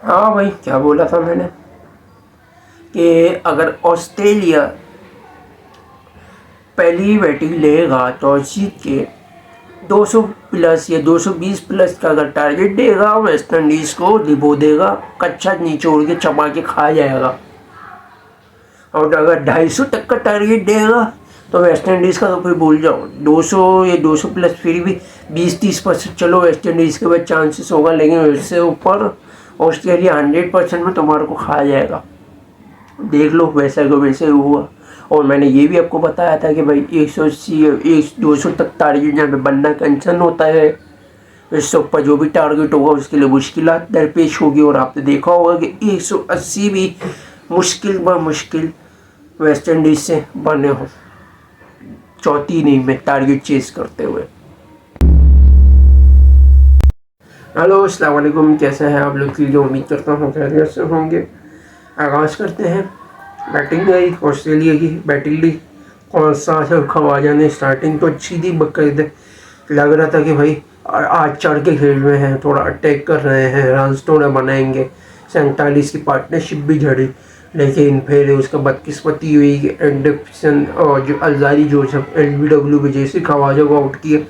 हाँ भाई, क्या बोला था मैंने कि अगर ऑस्ट्रेलिया पहली बैटिंग लेगा तो जीत के 200 प्लस या 220 प्लस का अगर टारगेट देगा, वेस्ट इंडीज़ को डिबो देगा, कच्चा निचोड़ के चबा के खा जाएगा। और अगर 250 तक का टारगेट देगा तो वेस्ट इंडीज़ का तो फिर भूल जाओ। 200 या 200 प्लस फिर भी 20-30% चलो वेस्ट इंडीज़ के बाद चांसेस होगा, लेकिन उससे ऊपर ऑस्ट्रेलिया 100% में तुम्हारे को खा जाएगा। देख लो, वैसा को वैसे हुआ। और मैंने ये भी आपको बताया था कि भाई 180 200 तक टारगेट जहाँ पे बनना कंचन होता है, इससे ऊपर जो भी टारगेट होगा उसके लिए मुश्किलात दरपेश होगी। और आपने देखा होगा कि 180 भी मुश्किल ब मुश्किल वेस्ट इंडीज से बने हो चौथी इनिंग में टारगेट चेस करते हुए। हेलो, अस्सलाम वालेकुम, कैसे हैं आप लोग? की उम्मीद करता हूँ खैरियत से होंगे। आगाज़ करते हैं। बैटिंग आई ऑस्ट्रेलिया की, बैटिंग ली और साथ खवाजा ने स्टार्टिंग तो अच्छी थी, बकायदे लग रहा था कि भाई आज चढ़ के खेल रहे हैं, थोड़ा अटैक कर रहे हैं, रन थोड़ा बनाएंगे। 47 की पार्टनरशिप भी झड़ी, लेकिन फिर उसका बदकिस्मती हुई कि एंडरसन और जो अल्जारी जोसेफ LBW पे जैसे खवाजा को आउट किया,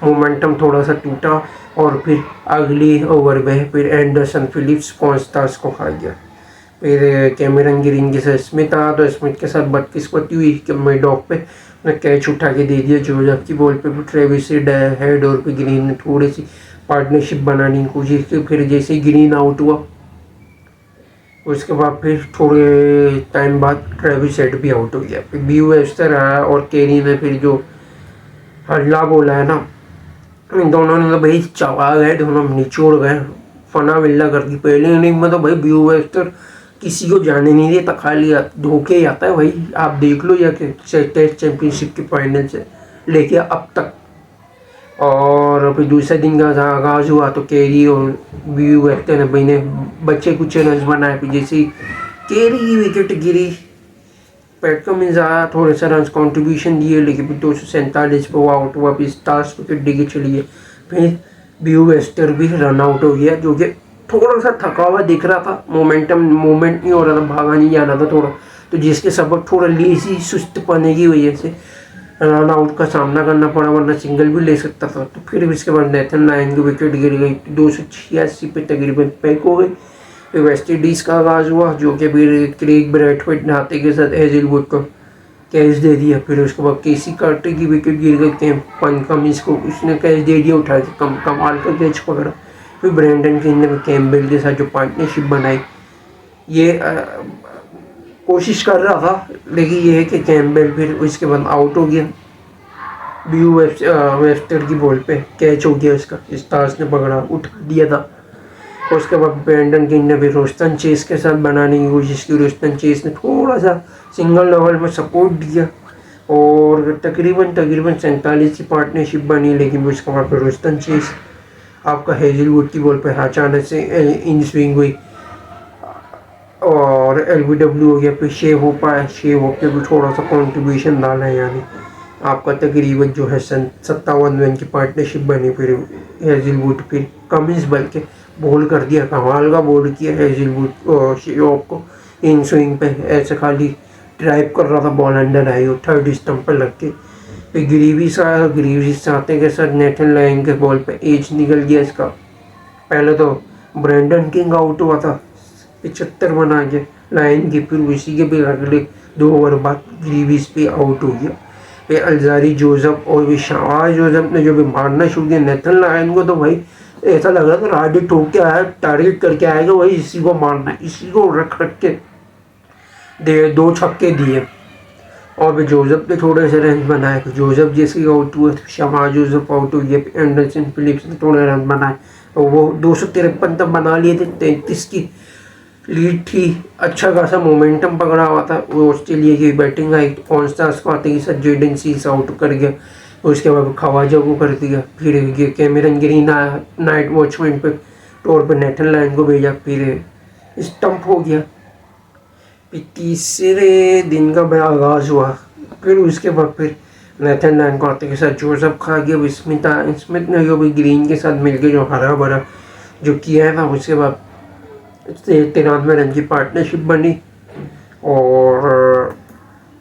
मोमेंटम थोड़ा सा टूटा और फिर अगली ओवर में फिर एंडरसन फिलिप्स कॉन्स्टास को खा गया। फिर कैमरन ग्रीन के साथ स्मिथ आया तो स्मिथ के साथ बदकिस्मती हुई कि मिडऑफ पे कैच उठा के दे दिया जोसेफ की बॉल पे। फिर ट्रेविस हेड और फिर ग्रीन ने थोड़ी सी पार्टनरशिप बनाने की कोशिश की। फिर जैसे ही ग्रीन आउट हुआ उसके बाद फिर थोड़े टाइम बाद ट्रेविस हेड भी आउट हो गया। फिर बीयू वेस्टर आया और केरी ने फिर जो हल्ला बोला है ना, इन दोनों ने तो भाई चबा गए, दोनों निचोड़ गए, फना विल्ला कर दी। पहले इनिंग में तो भाई ब्यू वेस्टर किसी को जाने नहीं देता, खाली धोखे ही आता है भाई। आप देख लो या कि टेस्ट चैंपियनशिप के फाइनल से लेके अब तक। और फिर दूसरे दिन का आगाज़ हुआ तो केरी और व्यू वेस्टर ने भाई ने बच्चे कुछ रन बनाए। फिर जैसे केरी की विकेट गिरी, पैट कमिंस आया, थोड़े से रन कॉन्ट्रीब्यूशन दिए, लेकिन फिर 247 पे वो आउट हुआ। फिर स्टार्स विकेट डिगे चलिए, फिर व्यू वेस्टर भी रन आउट हो गया, जो कि थोड़ा सा थका हुआ दिख रहा था। मूवमेंट नहीं हो रहा था, भागा नहीं जाना था थोड़ा, तो जिसके सबक थोड़ा लेजी सुस्त पने की वजह से रन आउट का सामना करना पड़ा, वरना सिंगल भी ले सकता था। तो फिर इसके बाद नेथन लायन की विकेट गिर गई, 286 पे तकरीबन पैक हो गई। फिर वेस्ट इंडीज़ का आगाज़ हुआ, जो कि फिर क्रेग ब्रैथवेट नहाते के साथ हेजलवुड को कैच दे दिया। फिर उसके बाद केसी कार्टर की विकेट गिर गई, कमिंस को उसने कैच दे दिया उठा के, कमाल का कैच पकड़ा। फिर ब्रेंडन किंग ने कैम्बेल के साथ जो पार्टनरशिप बनाई, ये कोशिश कर रहा था, लेकिन ये है कि कैम्बेल फिर उसके बाद आउट हो गया। व्यू वेस्टर की बॉल पे कैच हो गया उसका, स्टार्स ने पकड़ा उठा दिया था। उसके बाद ब्रेंडन किंग ने भी रोस्टन चेस के साथ बनाने की कोशिश की। रोस्टन चेस ने थोड़ा सा सिंगल लेवल में सपोर्ट दिया और तकरीबन 47 की पार्टनरशिप बनी, लेकिन उसके बाद फिर रोस्टन चेस आपका हेजलवुड की बॉल पर अचानक से इन स्विंग हुई और LBW हो गया। फिर शेव हो पाया, शेव होकर भी थोड़ा सा कॉन्ट्रीब्यूशन डाला है, यानी आपका तकरीबन जो है 57 रन की पार्टनरशिप बनी। फिर हेजलवुड फिर कमिंस बल के बॉल कर दिया, कमाल का बॉल किया हेजलवुड शेव को इन स्विंग पे, ऐसे खाली ड्राइव कर रहा था, बॉल अंडर आई और थर्ड स्टंप पर लग के। फिर ग्रीविस आया, ग्रीविस आते के साथ नेथन लायन के बॉल पे एज निकल गया इसका। पहले तो ब्रेंडन किंग आउट हुआ था 75 बना के लायन की, फिर उसी के भी अगले 2 ओवर बाद ग्रीविस भी आउट हो गया। फिर अल्जारी जोसेफ और भी शाहबाज जोसेफ ने जो भी मारना शुरू किया नेथन लायन को, तो भाई ऐसा लग रहा था राडी ठोक के आया, टारगेट करके आएगा, वही इसी को मारना है, इसी को रख रख के 2 छक्के दिए। और फिर जोसेफ ने थोड़े से रन बनाए, जोसेफ जैसे आउट हुए शाहबाज जोसेफ आउट हो गया। एंडरसन फिलिप्स ने थोड़े रन बनाए और वो 253 तक बना लिए थे। 33 की लीड थी, अच्छा खासा मोमेंटम पकड़ा हुआ था। वो ऑस्ट्रेलिया की बैटिंग आई, कॉन्स्टास को आते ही सर जेडन सीस आउट कर गया, उसके बाद खवाजा को कर दिया। फिर ये कैमरन ग्रीन आया नाइट वॉचमैन पे तौर पर, नेथन लायन को भेजा, फिर स्टंप हो गया। फिर तीसरे दिन का बड़ा आगाज़ हुआ, फिर उसके बाद फिर नेथन लायन को आते के साथ जोसेफ खा गया। स्मिथ ने जो भी ग्रीन के साथ मिलकर जो हरा भरा जो किया है ना, उसके बाद 93 रन की पार्टनरशिप बनी और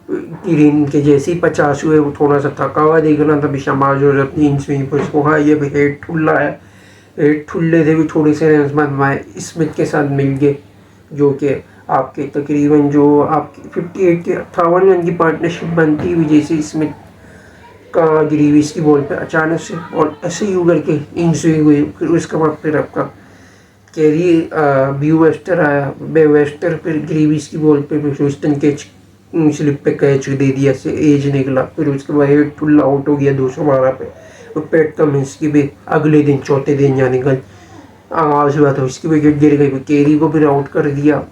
ग्रीन के जैसे ही 50 हुए वो थोड़ा सा थका हुआ दिख रहा था। शमाज और अपनी स्विंग पर उसको हाँ ये भी हेड ठुल्ला है, हेड ठुल्ले से भी थोड़े से रन बनवाए स्मिथ के साथ मिल गए, जो कि आपके तकरीबन जो आपकी 58 के 58 रन की पार्टनरशिप बनती हुई जैसे स्मिथ का ग्रीविस की बॉल पे अचानक से और ऐसे ही उगर के इन स्विंग हुई। फिर उसके बाद फिर आपका कैरी ब्यू वेस्टर आया, बे वेस्टर फिर ग्रीविस की बॉल पे ह्यूस्टन कैच स्लिप पे कैच दे दिया से एज निकला। फिर उसके बाद हेड फुल आउट हो गया 212 पे। तो पैट कमिंस की भी अगले दिन चौथे दिन यानी कल आगाज हुआ था उसकी विकेट गिर गई, केरी को फिर आउट कर दिया।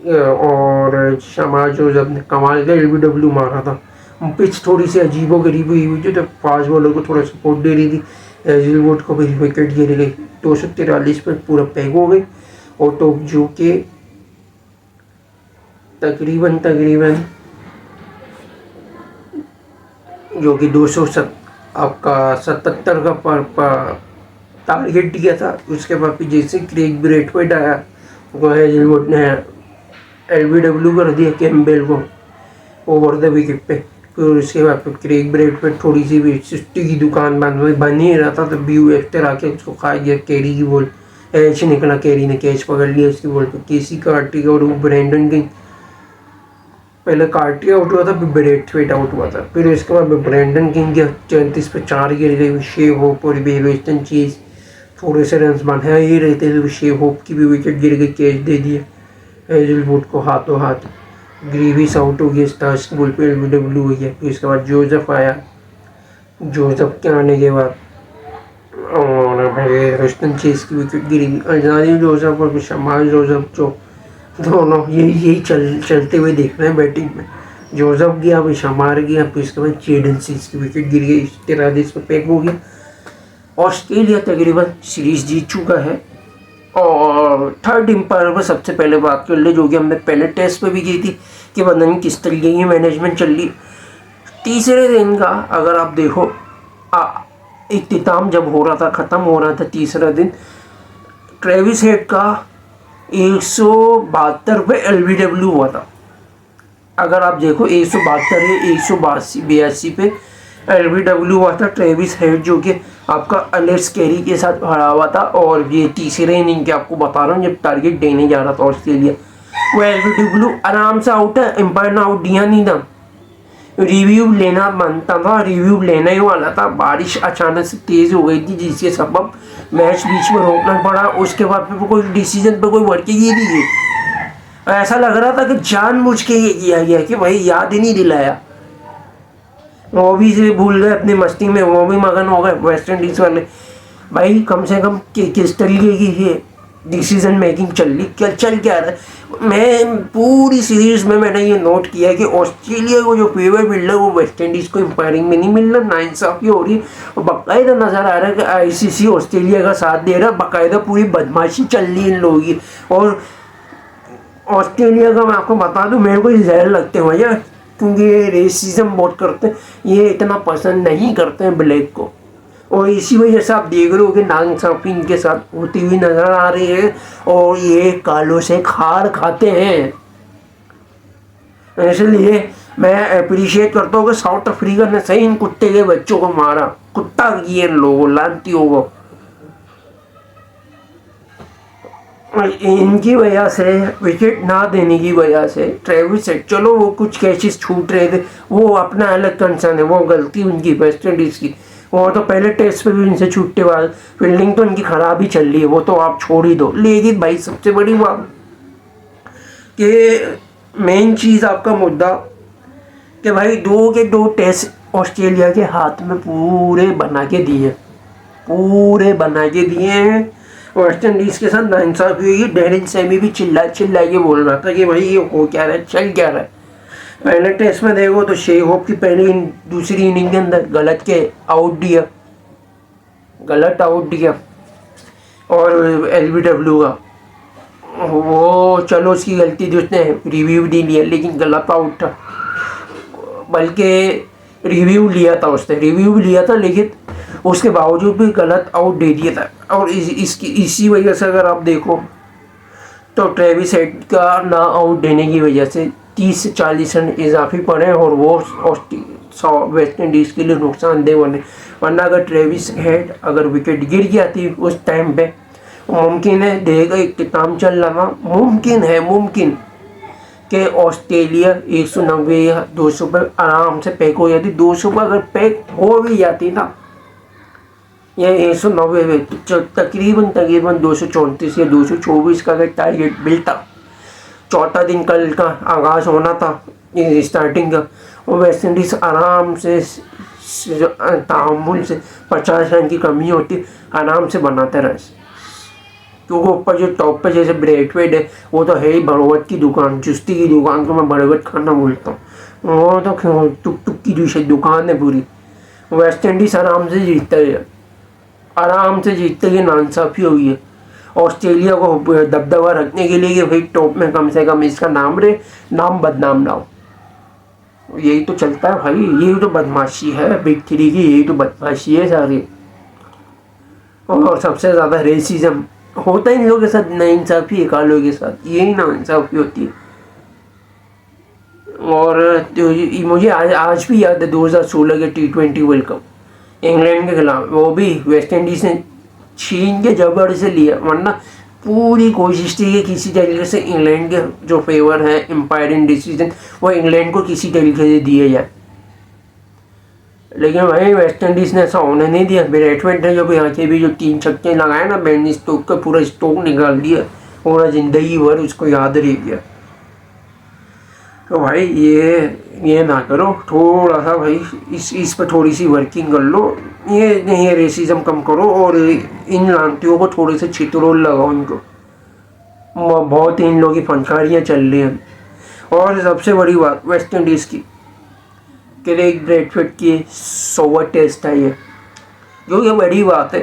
और शमाज जो जब ने कमाल का LBW मारा था। पिच थोड़ी सी अजीबो गरीब हुई थी तो फास्ट बॉलर को थोड़ा सपोर्ट दे रही थी। हेजलवुड को भी विकेट गिर गई, 243 पर पूरा पैक हो गई। और तो जो कि तकरीबन जो कि 277 का पर टारगेट दिया था। उसके बाद फिर जैसे क्रेग ब्रेथवेट आया वो हेजलवुड ने LBW कर दिया कैम्बेल को ओवर द विकेट पे। फिर उसके बाद फिर क्रेग ब्रेथवेट थोड़ी सी भी सुस्ती की दुकान बन ही रहा था तो ब्यू एक्टर आके उसको खा गया कैरी की बॉल। एच निकला, कैरी ने कैच पकड़ लिया उसकी बॉल पे। केसी कार्टिक और ब्रैंडन किंग, पहले कार्टी आउट हुआ था फिर ब्रेथवेट आउट हुआ था। फिर उसके बाद ब्रैंडन किंग के 34 पे 4 गिर गई। शेव होप और वेस्टर्न चीज थोड़े से रन बना ही रहते थे। शेव होप की भी विकेट गिर गई, कैच दे दिया हेजलवुड को हाथों हाथ। ग्रीविस आउट हो गया, स्टार्स की बॉल पे LBW हो गया। फिर उसके बाद जोसेफ आया, जोसेफ के आने के बाद और भाई रस्टन चेस की विकेट गिरी। अजानी जोसेफ और शमाज जोसेफ जो दोनों यही चलते हुए देख रहे हैं बैटिंग में। जोसेफ गया, फिर शमार गया, फिर उसके बाद जेडन सीज की विकेट गिर गई, 43 पे पैक हो गया। ऑस्ट्रेलिया तकरीबन सीरीज जीत चुका है। और थर्ड एम्पायर पर सबसे पहले बात कर ले जो कि हमने पहले टेस्ट पे भी की थी कि पता नहीं किस तरीके की मैनेजमेंट चल रही। तीसरे दिन का अगर आप देखो इख्तिताम जब हो रहा था, ख़त्म हो रहा था तीसरा दिन, ट्रेविस हेड का 172 पे LBW हुआ था। अगर आप देखो 172 है, 182 पे LBW हुआ था। ट्रेविस हेड जो कि आपका अलेक्स कैरी के साथ हरा हुआ था। और ये तीसरे इनिंग के आपको बता रहा हूँ जब टारगेट देने जा रहा था ऑस्ट्रेलिया, वो LBW आराम से आउट है, एम्पायर ने आउट दिया नहीं था। रिव्यू लेना बनता था, रिव्यू लेने ही वाला था। बारिश अचानक से तेज़ हो गई थी जिसके सबब मैच बीच में रोकना पड़ा। उसके बाद फिर कोई डिसीजन पे कोई वर्किंग ही नहीं की। ऐसा लग रहा था कि जानबूझ के ये किया गया कि भाई याद ही नहीं दिलाया। वो भी से भूल गए अपनी मस्ती में, वो भी मगन हो गए वेस्ट इंडीज़ वाले। भाई कम से कम किस तरीके की ये डिसीजन मेकिंग चल क्या रहा है। मैं पूरी सीरीज में मैंने ये नोट किया कि ऑस्ट्रेलिया को जो फेवर मिल रहा है वो वेस्ट इंडीज़ को एम्पायरिंग में नहीं मिल रहा, नाइंसाफ़ी हो रही है। और बाकायदा नज़र आ रहा है कि ICC ऑस्ट्रेलिया का साथ दे रहा है, बाकायदा पूरी बदमाशी चल रही है इन लोगों की। और ऑस्ट्रेलिया का मैं आपको बता दूं, मेरे को जहर लगते हैं भैया, क्योंकि ये रेसिज्म बहुत करते हैं, ये इतना पसंद नहीं करते हैं ब्लैक को। और इसी वजह से आप देख रहे हो कि नाइंसाफ़ी इनके साथ होती हुई नज़र आ रही है और ये कालों से खार खाते हैं। इसलिए मैं अप्रिशिएट करता हूँ कि साउथ अफ्रीका ने सही इन कुत्ते के बच्चों को मारा, कुत्ता किए इन लोगों लानतियों को। इनकी वजह से, विकेट ना देने की वजह से ट्रेविस हेड, चलो वो कुछ कैचेस छूट रहे थे, वो अपना अलग कंसर्न है, वो गलती उनकी वेस्ट इंडीज़ की। वो तो पहले टेस्ट पे भी इनसे छूटने वाले, फील्डिंग तो इनकी ख़राब ही चल रही है, वो तो आप छोड़ ही दो। लेकिन भाई सबसे बड़ी बात कि मेन चीज़ आपका मुद्दा कि भाई 2 के 2 टेस्ट ऑस्ट्रेलिया के हाथ में पूरे बना के दिए हैं। वेस्ट इंडीज़ के साथ नाइंसाफ़ी हुई है। डेरिन सैमी भी चिल्ला के बोल रहा था कि भाई ये हो क्या रहा है, चल क्या रहा है। पहले टेस्ट में देखो तो शेव होप की दूसरी इनिंग के अंदर गलत आउट दिया और LBW का वो चलो उसकी गलती थी, उसने रिव्यू नहीं लिया, लेकिन गलत आउट था। बल्कि रिव्यू लिया था लेकिन उसके बावजूद भी गलत आउट दे दिया था। और इसी वजह से अगर आप देखो तो ट्रेविस हेड का ना आउट देने की वजह से 30 से 40 रन इजाफी पड़े और वो वेस्ट इंडीज़ के लिए नुकसानदेह बने। वरना अगर ट्रेविस हेड अगर विकेट गिर जाती उस टाइम पे, मुमकिन है, देगा इख्तिताम चल रहा था, मुमकिन कि ऑस्ट्रेलिया 190 या 200 पर आराम से पैक हो जाती। 200 पर अगर पैक हो भी जाती ना, या 190 में, तो तकरीबन 234 या 224 का अगर टारगेट मिलता। चौथा दिन कल का आगाज़ होना था स्टार्टिंग का, और वेस्ट इंडीज़ आराम से तामुल से 50 रन की कमी होती, आराम से बनाते रहे। क्योंकि ऊपर जो टॉप पे जैसे ब्रेथवेट है, वो तो है ही बड़वत की दुकान, चुस्ती की दुकान को मैं बड़वत खाना बोलता हूँ। वो तो टुक टुक की दुकान है पूरी। वेस्ट इंडीज़ आराम से जीतता है, नाइंसाफ़ी हुई है ऑस्ट्रेलिया को दबदबा रखने के लिए कि भाई टॉप में कम से कम इसका नाम बदनाम ना हो। यही तो चलता है भाई, यही तो बदमाशी है बिग थ्री की, यही तो बदमाशी है सारी। और सबसे ज़्यादा रेसिज्म होता है इन लोगों के साथ, नाइंसाफ़ी है कालों के साथ, यही नाइंसाफ़ी होती है। और तो मुझे आज भी याद है 2016 के T20 वर्ल्ड कप इंग्लैंड के खिलाफ, वो भी वेस्ट इंडीज़ ने छीन के जबर से लिया, वरना पूरी कोशिश थी कि किसी तरीके से इंग्लैंड के जो फेवर है एम्पायरिंग डिसीजन, वो इंग्लैंड को किसी तरीके से दिए जाए। लेकिन भाई वेस्ट इंडीज़ ने ऐसा होने नहीं दिया। ब्रेथवेट ने जो भी आके भी जो 3 छक्के लगाए ना, बेन स्टोक का पूरा स्टोक निकाल दिया, पूरा ज़िंदगी भर उसको याद रह गया। तो भाई ये ना करो, थोड़ा सा भाई इस पर थोड़ी सी वर्किंग कर लो, ये रेसिज्म कम करो, और इन लानतियों को थोड़े से छितरोल लगाओ इनको। बहुत ही इन लोगों की फनकारियाँ चल रही हैं। और सबसे बड़ी बात वेस्ट इंडीज़ की, क्रेग ब्रेथवेट की 100वां टेस्ट है ये, जो ये बड़ी बात है,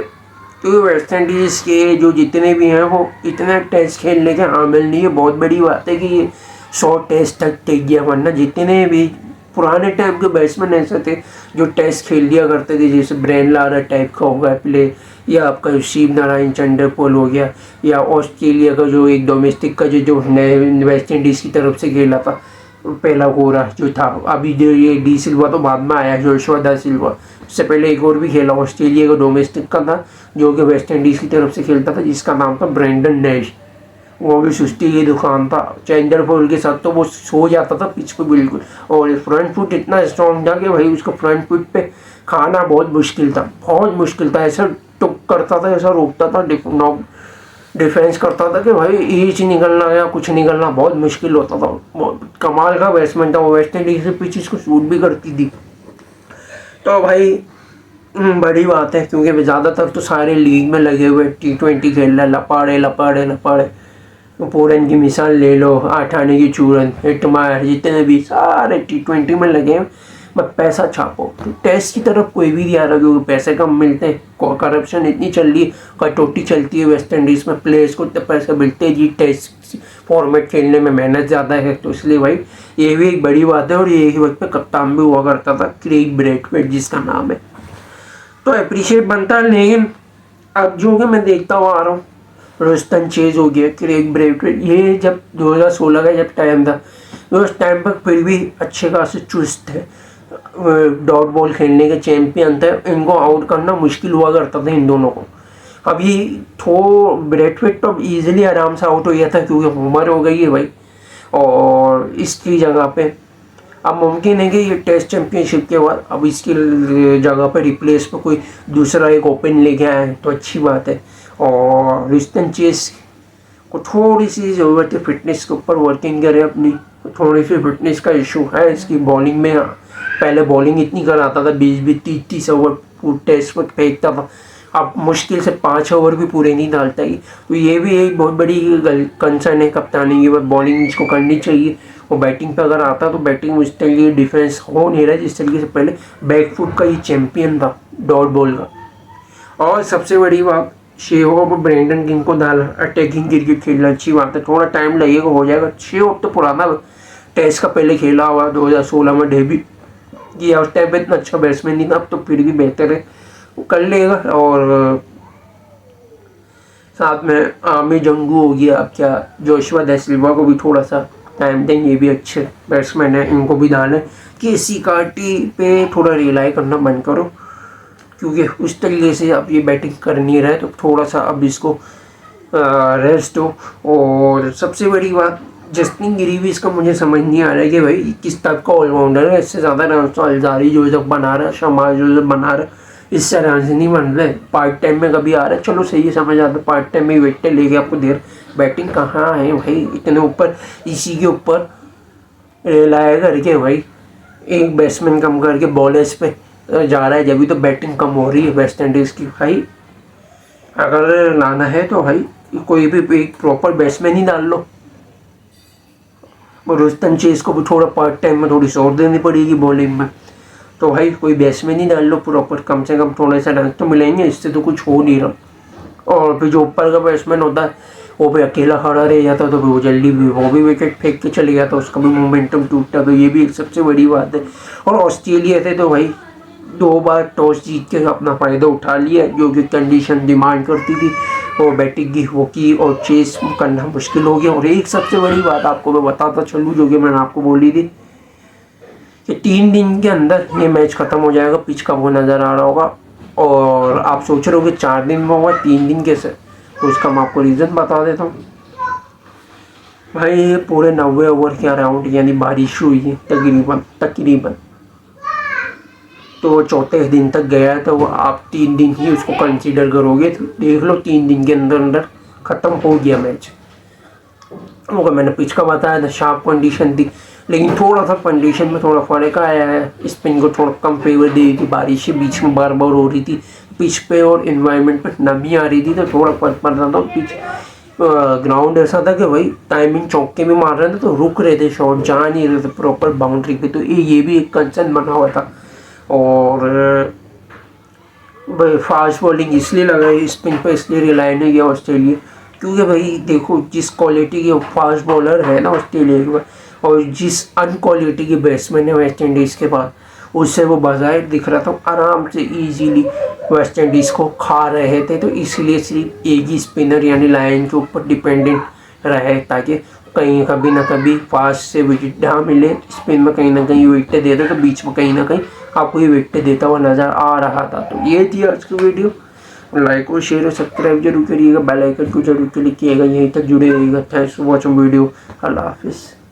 क्योंकि वेस्ट इंडीज़ के जो जितने भी हैं वो इतना टेस्ट खेलने के हामिल नहीं है। बहुत बड़ी बात है कि ये 100 टेस्ट तक टिक गया, वरना जितने भी पुराने टाइम के बैट्समैन ऐसे थे जो टेस्ट खेल लिया करते थे, जैसे ब्रेन लारा टाइप का हो गया प्ले, या आपका शिव नारायण चंद्रपोल हो गया, या ऑस्ट्रेलिया का जो एक डोमेस्टिक का जो वेस्ट इंडीज़ की तरफ से खेला था पहला गोरा जो था, अभी जो ये डी सिल्वा तो बाद में आया, जोशुआ दा सिल्वा, उससे पहले एक और भी खेला ऑस्ट्रेलिया का डोमेस्टिक का था, जो कि वेस्ट इंडीज़ की तरफ से खेलता था, जिसका नाम था ब्रेंडन नैश। वो भी सुस्ती की दुकान था, चंद्रपोल के साथ तो वो सो जाता था पिच पे बिल्कुल, और फ्रंट फुट इतना स्ट्रॉन्ग था कि भाई उसको फ्रंट फुट पे खाना बहुत मुश्किल था। ऐसा टुक करता था, ऐसा रोकता था, डिफेंस करता था कि भाई ईच निकलना या कुछ निकलना बहुत मुश्किल होता था। बहुत कमाल का बैट्समैन था वो, वेस्ट इंडीज़ से पिच इसको शूट भी करती थी। तो भाई बड़ी बात है, क्योंकि ज़्यादातर तो सारे लीग में लगे हुए T20 खेल रहे, लपाड़े पूरन की मिसाल ले लो, 8 आने की चूरन, हिटमायर, जितने भी सारे T20 में लगे हैं, बस पैसा छापो। तो टेस्ट की तरफ कोई भी नहीं आ रहा, क्योंकि पैसे कम मिलते हैं, करप्शन इतनी चल रही है, कटौती चलती है वेस्ट इंडीज़ में, प्लेयर्स को इतने पैसे मिलते हैं जी, टेस्ट फॉर्मेट खेलने में मेहनत ज़्यादा है, तो इसलिए भाई ये भी एक बड़ी बात है। और ये एक वक्त पे कप्तान भी हुआ करता था, क्रेग ब्रेथवेट जिसका नाम है, तो अप्रिशिएट बनता है। लेकिन अब जो कि मैं देखता हुआ आ रहा हूँ, रोस्टन चेज हो गया, क्रेग ब्रेथवेट, ये जब 2016 का जब टाइम था, तो उस टाइम पर फिर भी अच्छे खासे चुस्त थे, डॉट बॉल खेलने के चैंपियन थे, इनको आउट करना मुश्किल हुआ करता था इन दोनों को। अभी ब्रेथवेट तो ईजिली आराम से आउट हो गया था, क्योंकि उम्र हो गई है भाई, और इसकी जगह पे अब मुमकिन है कि ये टेस्ट चैंपियनशिप के बाद अब इसकी जगह पे रिप्लेस पे कोई दूसरा एक ओपन लेके आए तो अच्छी बात है। और रोस्टन चेज को थोड़ी सी ज़रूरत है फिटनेस के ऊपर वर्किंग करे अपनी, थोड़ी सी फिटनेस का इशू है इसकी बॉलिंग में। पहले बॉलिंग इतनी कराता था, 20-20 30-30 ओवर टेस्ट पर फेंकता था, अब मुश्किल से 5 ओवर भी पूरे नहीं डालता ही। तो ये भी एक बहुत बड़ी कंसर्न है कप्तानी की, बॉलिंग इसको करनी चाहिए। वो बैटिंग पे अगर आता तो बैटिंग उस तरीके डिफेंस हो नहीं रहा जिस तरीके से पहले, बैकफुट का ये चैंपियन था डॉट बॉल का। और सबसे बड़ी बात, शेहोब और ब्रेंडन किंग को डाला, अटैकिंग क्रिकेट खेलना अच्छी बात है, थोड़ा टाइम लगेगा हो जाएगा। शेहोब तो पुराना टेस्ट का पहले खेला हुआ, 2016 में डेब्यू किया, उस टाइम पे इतना अच्छा बैट्समैन नहीं था, अब तो फिर भी बेहतर है, वो कर लेगा। और साथ में आमी जंगू हो गया, अब क्या जोशुआ दा सिल्वा को भी थोड़ा सा टाइम दें, ये भी अच्छे बैट्समैन है, इनको भी डालें कि सीकाटी पे थोड़ा रिलाई करना बंद करो, क्योंकि उस तरीके से अब ये बैटिंग कर नहीं रहे, तो थोड़ा सा अब इसको रेस्ट हो। और सबसे बड़ी बात, जस्टिन ग्रीविस का मुझे समझ नहीं आ रहा है कि भाई किस टाइप का ऑलराउंडर है, इससे ज़्यादा रन तो अलजारी जोसेफ बना रहा है, शमाल जोसेफ बना रहा है, इससे रन से नहीं बन रहे। पार्ट टाइम में कभी आ रहा है, चलो सही है, समझ आता है, पार्ट टाइम में विकेट लेके आपको देर, बैटिंग कहाँ है भाई इतने ऊपर, इसी के ऊपर रिलाय करके भाई एक बैट्समैन कम करके बॉलर्स पे जा रहा है, जब भी तो बैटिंग कम हो रही है वेस्ट इंडीज़ की। भाई अगर लाना है तो भाई कोई भी एक प्रॉपर बैट्समैन ही डाल लो, और रुस्तम चेस को भी थोड़ा पार्ट टाइम में थोड़ी शॉट देनी पड़ेगी बॉलिंग में, तो भाई कोई बैट्समैन ही डाल लो प्रॉपर, कम से कम थोड़े से रन तो मिलेंगे, इससे तो कुछ हो नहीं रहा। और फिर जो ऊपर का बैट्समैन होता है वो भी अकेला खड़ा रह जाता, तो वो जल्दी भी वो भी विकेट फेंक के चले गया, तो उसका भी मोमेंटम टूटता, तो ये भी एक सबसे बड़ी बात है। और ऑस्ट्रेलिया से तो भाई 2 बार टॉस जीत के अपना फ़ायदा उठा लिया, जो कि कंडीशन डिमांड करती थी, और बैटिंग की वो की, और चेस करना मुश्किल हो गया। और एक सबसे बड़ी बात आपको मैं बताता चलूँ, जो कि मैंने आपको बोली थी कि 3 दिन के अंदर ये मैच ख़त्म हो जाएगा, पिच का वो नज़र आ रहा होगा। और आप सोच रहे हो कि 4 दिन में होगा, 3 दिन कैसे, तो उसका मैं आपको रीज़न बता देता हूँ। भाई पूरे 90 ओवर के अराउंड यानी बारिश हुई है तकरीबन, तो चौथे दिन तक गया है, तो वो आप 3 दिन ही उसको कंसीडर करोगे, तो देख लो 3 दिन के अंदर अंदर ख़त्म हो गया मैच। वो मैंने पिच का बताया था, शार्प कंडीशन थी, लेकिन थोड़ा सा कंडीशन में थोड़ा फर्क आया है, स्पिन को थोड़ा कम फेवर दे रही थी, बारिश बीच में बार बार हो रही थी, पिच पे और इन्वायरमेंट पे नमी आ रही थी, तो थोड़ा फर्क पड़ रहा था। पिच ग्राउंड ऐसा था कि भाई टाइमिंग चौके में मार रहे थे, तो रुक रहे थे, शॉट जा नहीं रहे थे प्रॉपर बाउंड्री पे, तो ये भी एक कंसर्न बना हुआ था। और भाई फास्ट बॉलिंग इसलिए लगाई स्पिन पे, इसलिए रिलाई नहीं किया ऑस्ट्रेलिया, क्योंकि भाई देखो जिस क्वालिटी के फास्ट बॉलर है ना ऑस्ट्रेलिया के पास, और जिस अनक्वालिटी के बैट्समैन है वेस्ट इंडीज़ के पास, उससे वो बाज़ाहिर दिख रहा था आराम से इजीली वेस्ट इंडीज़ को खा रहे थे। तो इसलिए सिर्फ एक ही स्पिनर यानी लायन के ऊपर डिपेंडेंट रहे, ताकि कहीं कभी ना कभी फास्ट से विकेट ना मिले, स्पिन में कहीं ना कहीं विकेट देते, तो बीच में कहीं ना कहीं आपको ये विकेट देता हुआ नज़र आ रहा था। तो ये थी आज की वीडियो, लाइक और शेयर और सब्सक्राइब जरूर करिएगा, बेल आइकन को जरूर क्लिक किएगा, यहीं तक जुड़े रहिएगा। थैंक्स फॉर वॉचिंग वीडियो, अल्लाह हाफिज़।